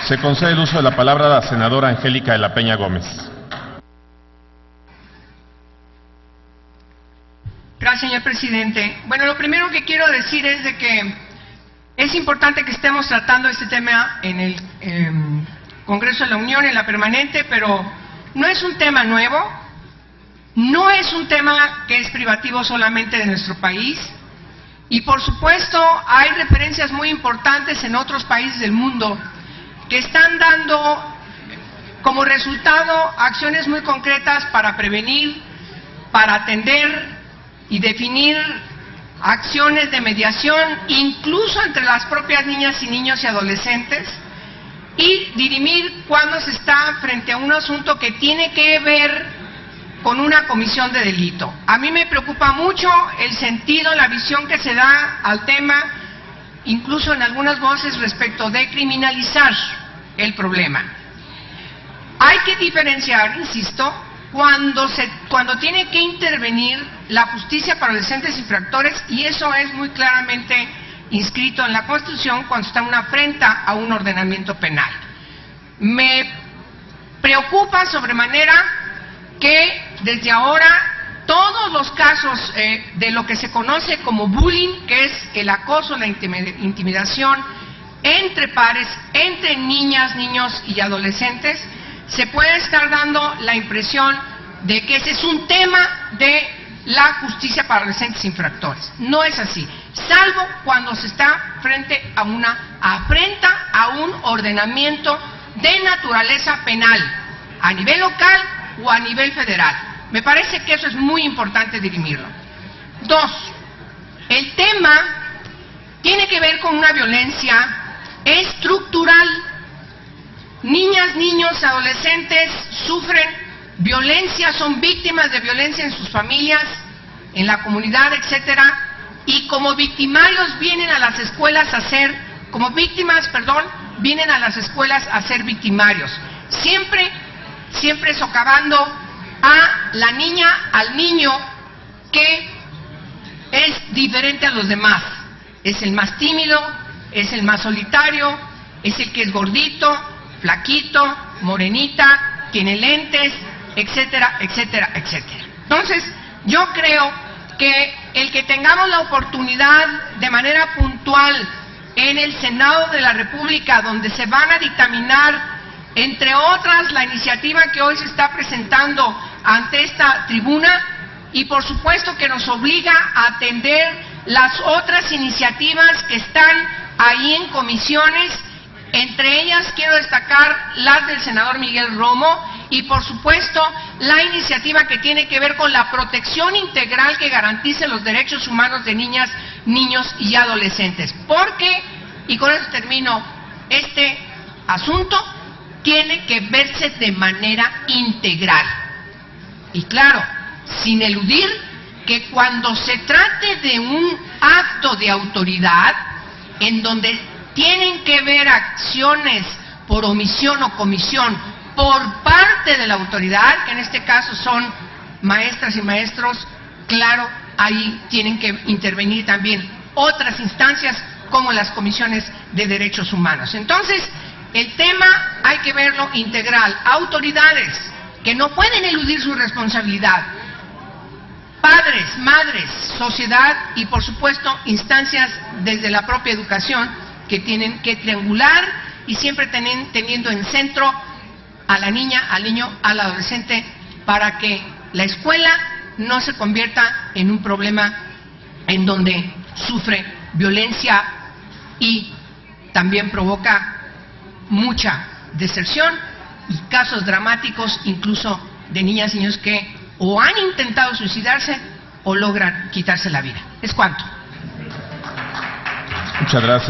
Se concede el uso de la palabra a la senadora Angélica de la Peña Gómez. Gracias, señor presidente. Bueno, lo primero que quiero decir es de que es importante que estemos tratando este tema en el Congreso de la Unión, en la permanente, pero no es un tema nuevo, no es un tema que es privativo solamente de nuestro país, y por supuesto hay referencias muy importantes en otros países del mundo que están dando como resultado acciones muy concretas para prevenir, para atender y definir acciones de mediación, incluso entre las propias niñas y niños y adolescentes, y dirimir cuando se está frente a un asunto que tiene que ver con una comisión de delito. A mí me preocupa mucho el sentido, la visión que se da al tema, incluso en algunas voces respecto de criminalizar el problema. Hay que diferenciar, insisto, cuando tiene que intervenir la justicia para adolescentes infractores, y eso es muy claramente inscrito en la Constitución cuando está una afrenta a un ordenamiento penal. Me preocupa sobremanera que desde ahora todos los casos de lo que se conoce como bullying, que es el acoso, la intimidación entre pares, entre niñas, niños y adolescentes, se puede estar dando la impresión de que ese es un tema de la justicia para adolescentes infractores. No es así, salvo cuando se está frente a una afrenta a un ordenamiento de naturaleza penal, a nivel local o a nivel federal. Me parece que eso es muy importante dirimirlo. Dos, el tema tiene que ver con una violencia estructural. Niñas, niños, adolescentes sufren violencia, son víctimas de violencia en sus familias, en la comunidad, etcétera, y como victimarios vienen a las escuelas a ser, vienen a las escuelas a ser victimarios, siempre socavando a la niña, al niño que es diferente a los demás, es el más tímido, es el más solitario, es el que es gordito, flaquito, morenita, tiene lentes, etcétera, etcétera, etcétera. Entonces, yo creo que el que tengamos la oportunidad de manera puntual en el Senado de la República, donde se van a dictaminar, entre otras, la iniciativa que hoy se está presentando ante esta tribuna, y por supuesto que nos obliga a atender las otras iniciativas que están ahí en comisiones. Entre ellas quiero destacar las del senador Miguel Romo y por supuesto la iniciativa que tiene que ver con la protección integral que garantice los derechos humanos de niñas, niños y adolescentes. Porque, y con eso termino, este asunto tiene que verse de manera integral. Y claro, sin eludir que cuando se trate de un acto de autoridad en donde tienen que ver acciones por omisión o comisión por parte de la autoridad, que en este caso son maestras y maestros, claro, ahí tienen que intervenir también otras instancias como las comisiones de derechos humanos. Entonces, el tema hay que verlo integral. Autoridades que no pueden eludir su responsabilidad, padres, madres, sociedad y por supuesto instancias desde la propia educación que tienen que triangular y siempre teniendo en centro a la niña, al niño, al adolescente, para que la escuela no se convierta en un problema en donde sufre violencia y también provoca mucha deserción y casos dramáticos incluso de niñas y niños que o han intentado suicidarse o logran quitarse la vida. Es cuanto. Muchas gracias.